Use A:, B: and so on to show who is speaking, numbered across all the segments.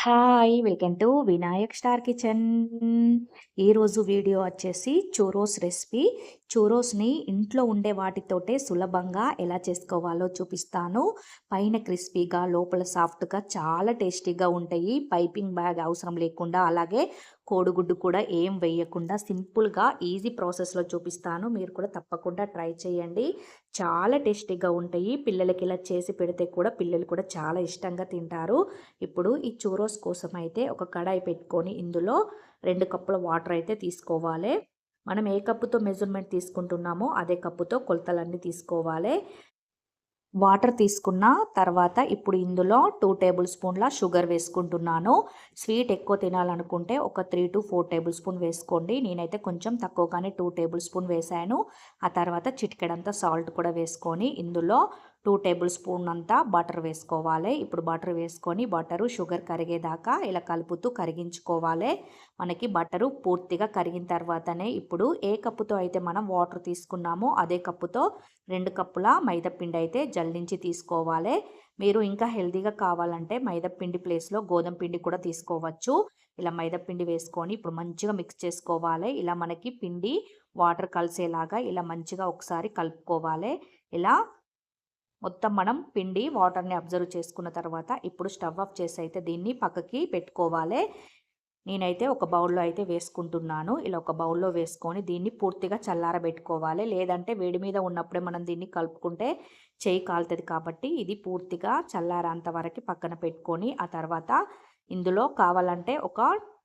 A: Hi! Welcome to Vinayak star kitchen. ఈరోజు video వచ్చేసి చూరోస్ recipe. చూరోస్‌ని ఇంట్లో ఉండే వాటితోటే సులభంగా ఎలా చేసుకోవాలో చూపిస్తాను. పైన క్రిస్పీగా, లోపల సాఫ్ట్‌గా చాలా టేస్టీగా ఉంటాయి. పైపింగ్ బ్యాగ్ అవసరం లేకుండా, అలాగే కోడిగుడ్డు కూడా ఏం వేయకుండా సింపుల్‌గా ఈజీ ప్రాసెస్‌లో చూపిస్తాను. మీరు కూడా తప్పకుండా ట్రై చేయండి. చాలా టేస్టీగా ఉంటాయి. పిల్లలకి ఇలా చేసి పెడితే కూడా పిల్లలు కూడా చాలా ఇష్టంగా తింటారు. ఇప్పుడు ఈ చూరోస్ కోసం అయితే ఒక కడాయి పెట్టుకొని ఇందులో 2 కప్పుల వాటర్ అయితే తీసుకోవాలి. మనం ఏ కప్పుతో మెజర్మెంట్ తీసుకుంటున్నామో అదే కప్పుతో కొలతలన్నీ తీసుకోవాలి. వాటర్ తీసుకున్న తర్వాత ఇప్పుడు ఇందులో 2 టేబుల్ స్పూన్ల షుగర్ వేసుకుంటున్నాను. స్వీట్ ఎక్కువ తినాలనుకుంటే ఒక 3-4 టేబుల్ స్పూన్ వేసుకోండి. నేనైతే కొంచెం తక్కువగానే 2 టేబుల్ స్పూన్ వేసాను. ఆ తర్వాత చిటికెడంతా సాల్ట్ కూడా వేసుకొని ఇందులో 2 టేబుల్ స్పూన్ అంతా బటర్ వేసుకోవాలి. ఇప్పుడు బటర్ వేసుకొని బటరు షుగర్ కరిగేదాకా ఇలా కలుపుతూ కరిగించుకోవాలి. మనకి బటరు పూర్తిగా కరిగిన తర్వాతనే ఇప్పుడు ఏ కప్పుతో అయితే మనం వాటర్ తీసుకున్నామో అదే కప్పుతో 2 కప్పుల మైదాపిండి అయితే జల్లించి తీసుకోవాలి. మీరు ఇంకా హెల్తీగా కావాలంటే మైదాపిండి ప్లేస్‌లో గోధుమ పిండి కూడా తీసుకోవచ్చు. ఇలా మైదాపిండి వేసుకొని ఇప్పుడు మంచిగా మిక్స్ చేసుకోవాలి. ఇలా మనకి పిండి వాటర్ కలిసేలాగా ఇలా మంచిగా ఒకసారి కలుపుకోవాలి. ఇలా మొత్తం మనం పిండి వాటర్‌ని అబ్జర్వ్ చేసుకున్న తర్వాత ఇప్పుడు స్టవ్ ఆఫ్ చేసి అయితే దీన్ని పక్కకి పెట్టుకోవాలి. నేనైతే ఒక బౌల్‌లో అయితే వేసుకుంటున్నాను. ఇలా ఒక బౌల్‌లో వేసుకొని దీన్ని పూర్తిగా చల్లారబెట్టుకోవాలి. లేదంటే వేడి మీద ఉన్నప్పుడే మనం దీన్ని కలుపుకుంటే చెయ్యి కాలుతది కాబట్టి ఇది పూర్తిగా చల్లారేంత వరకి పక్కన పెట్టుకొని, ఆ తర్వాత ఇందులో కావాలంటే ఒక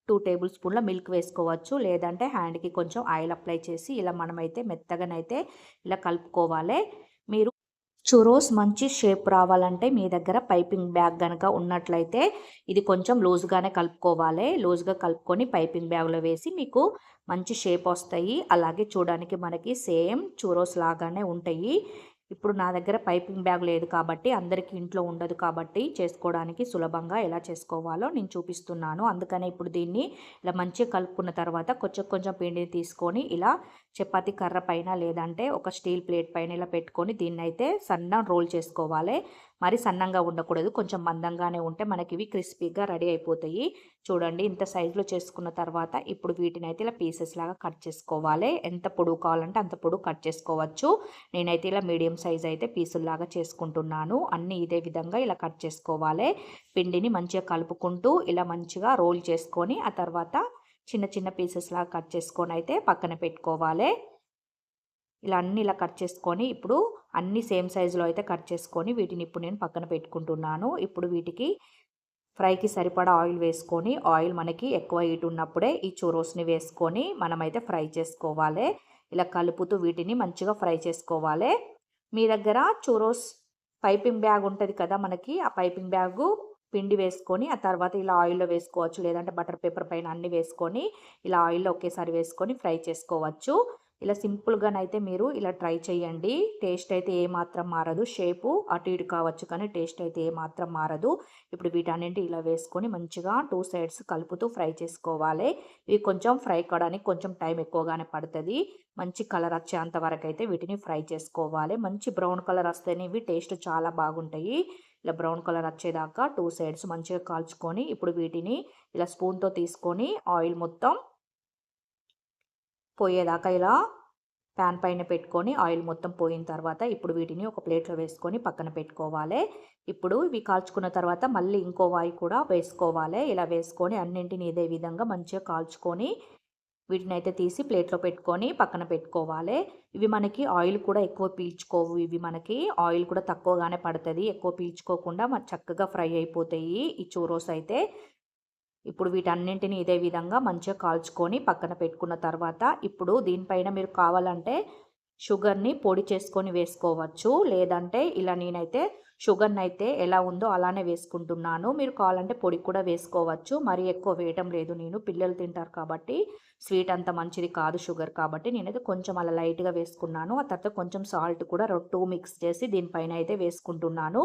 A: 2 టేబుల్ స్పూన్ల మిల్క్ వేసుకోవచ్చు. లేదంటే హ్యాండ్‌కి కొంచెం ఆయిల్ అప్లై చేసి ఇలా మనమైతే మెత్తగానైతే ఇలా కలుపుకోవాలి. మీరు చురోస్ మంచి షేప్ రావాలంటే మీ దగ్గర పైపింగ్ బ్యాగ్ గనక ఉన్నట్లయితే ఇది కొంచెం లూజ్‌గానే కలుపుకోవాలి. లూజ్‌గా కలుపుకొని పైపింగ్ బ్యాగ్‌లో వేసి మీకు మంచి షేప్ వస్తాయి. అలాగే చూడడానికి మనకి సేమ్ చురోస్ లాగానే ఉంటాయి. ఇప్పుడు నా దగ్గర పైపింగ్ బ్యాగ్ లేదు కాబట్టి, అందరికీ ఇంట్లో ఉండదు కాబట్టి చేసుకోవడానికి సులభంగా ఎలా చేసుకోవాలో నేను చూపిస్తున్నాను. అందుకనే ఇప్పుడు దీన్ని ఇలా మంచిగా కలుపుకున్న తర్వాత కొంచెం కొంచెం పిండిని తీసుకొని ఇలా చపాతీ కర్ర పైన లేదంటే ఒక స్టీల్ ప్లేట్ పైన ఇలా పెట్టుకొని దీన్నైతే సన్న రోల్ చేసుకోవాలి. మరి సన్నంగా ఉండకూడదు. కొంచెం మందంగానే ఉంటే మనకి ఇవి క్రిస్పీగా రెడీ అయిపోతాయి. చూడండి ఇంత సైజులో చేసుకున్న తర్వాత ఇప్పుడు వీటినైతే ఇలా పీసెస్ లాగా కట్ చేసుకోవాలి. ఎంత పొడవు కావాలంటే అంత పొడవు కట్ చేసుకోవచ్చు. నేనైతే ఇలా మీడియం సైజ్ అయితే పీసుల్లాగా చేసుకుంటున్నాను. అన్నీ ఇదే విధంగా ఇలా కట్ చేసుకోవాలి. పిండిని మంచిగా కలుపుకుంటూ ఇలా మంచిగా రోల్ చేసుకొని ఆ తర్వాత చిన్న చిన్న పీసెస్ లాగా కట్ చేసుకొని అయితే పక్కన పెట్టుకోవాలి. ఇలా అన్నీ ఇలా కట్ చేసుకొని ఇప్పుడు అన్నీ సేమ్ సైజులో అయితే కట్ చేసుకొని వీటిని ఇప్పుడు నేను పక్కన పెట్టుకుంటున్నాను. ఇప్పుడు వీటికి ఫ్రైకి సరిపడా ఆయిల్ వేసుకొని, ఆయిల్ మనకి ఎక్కువ హీట్ ఉన్నప్పుడే ఈ చురోస్‌ని వేసుకొని మనమైతే ఫ్రై చేసుకోవాలి. ఇలా కలుపుతూ వీటిని మంచిగా ఫ్రై చేసుకోవాలి. మీ దగ్గర చురోస్ పైపింగ్ బ్యాగ్ ఉంటది కదా మనకి, ఆ పైపింగ్ బ్యాగు పిండి వేసుకొని, ఆ తర్వాత ఇలా ఆయిల్‌లో వేసుకోవచ్చు. లేదంటే బటర్ పేపర్ పైన అన్నీ వేసుకొని, ఇలా ఆయిల్‌లో ఒకేసారి వేసుకొని ఫ్రై చేసుకోవచ్చు. ఇలా సింపుల్‌గానైతే మీరు ఇలా ట్రై చేయండి. టేస్ట్ అయితే ఏమాత్రం మారదు. షేపు అటు ఇటు కావచ్చు కానీ టేస్ట్ అయితే ఏమాత్రం మారదు. ఇప్పుడు వీటన్నింటిని ఇలా వేసుకొని మంచిగా 2 సైడ్స్ కలుపుతూ ఫ్రై చేసుకోవాలి. ఇవి కొంచెం ఫ్రై కావడానికి కొంచెం టైం ఎక్కువగానే పడతది. మంచి కలర్ వచ్చేంత వరకైతే వీటిని ఫ్రై చేసుకోవాలి. మంచి బ్రౌన్ కలర్ వస్తేనే ఇవి టేస్ట్ చాలా బాగుంటాయి. ఇలా బ్రౌన్ కలర్ వచ్చేదాకా 2 సైడ్స్ మంచిగా కాల్చుకొని ఇప్పుడు వీటిని ఇలా స్పూన్‌తో తీసుకొని ఆయిల్ మొత్తం పోయేదాకా ఇలా ప్యాన్ పైన పెట్టుకొని ఆయిల్ మొత్తం పోయిన తర్వాత ఇప్పుడు వీటిని ఒక ప్లేట్‌లో వేసుకొని పక్కన పెట్టుకోవాలి. ఇప్పుడు ఇవి కాల్చుకున్న తర్వాత మళ్ళీ ఇంకో వాయి కూడా వేసుకోవాలి. ఇలా వేసుకొని అన్నింటిని ఇదే విధంగా మంచిగా కాల్చుకొని వీటినైతే తీసి ప్లేట్‌లో పెట్టుకొని పక్కన పెట్టుకోవాలి. ఇవి మనకి ఆయిల్ కూడా ఎక్కువ పీల్చుకోవు. ఇవి మనకి ఆయిల్ కూడా తక్కువగానే పడతది. ఎక్కువ పీల్చుకోకుండా చక్కగా ఫ్రై అయిపోతాయి ఈ చూరోస్ అయితే. ఇప్పుడు వీటన్నింటిని ఇదే విధంగా మంచిగా కాల్చుకొని పక్కన పెట్టుకున్న తర్వాత ఇప్పుడు దీనిపైన మీరు కావాలంటే షుగర్‌ని పొడి చేసుకొని వేసుకోవచ్చు. లేదంటే ఇలా నేనైతే షుగర్‌నైతే ఎలా ఉందో అలానే వేసుకుంటున్నాను. మీరు కావాలంటే పొడి కూడా వేసుకోవచ్చు. మరీ ఎక్కువ వేయటం లేదు నేను. పిల్లలు తింటారు కాబట్టి స్వీట్ అంత మంచిది కాదు షుగర్ కాబట్టి నేనైతే కొంచెం అలా లైట్‌గా వేసుకున్నాను. ఆ తర్వాత కొంచెం సాల్ట్ కూడా 2 మిక్స్ చేసి దీనిపైన అయితే వేసుకుంటున్నాను.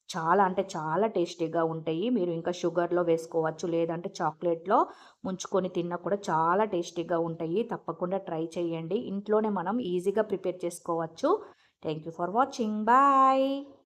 A: చాలా అంటే చాలా టేస్టీగా ఉంటాయి. మీరు ఇంకా షుగర్‌లో వేసుకోవచ్చు. లేదంటే చాక్లెట్‌లో ముంచుకొని తిన్నా కూడా చాలా టేస్టీగా ఉంటాయి. తప్పకుండా ట్రై చేయండి. ఇంట్లోనే మనం ఈజీగా ప్రిపేర్ చేసుకోవచ్చు. Thank you for watching. Bye.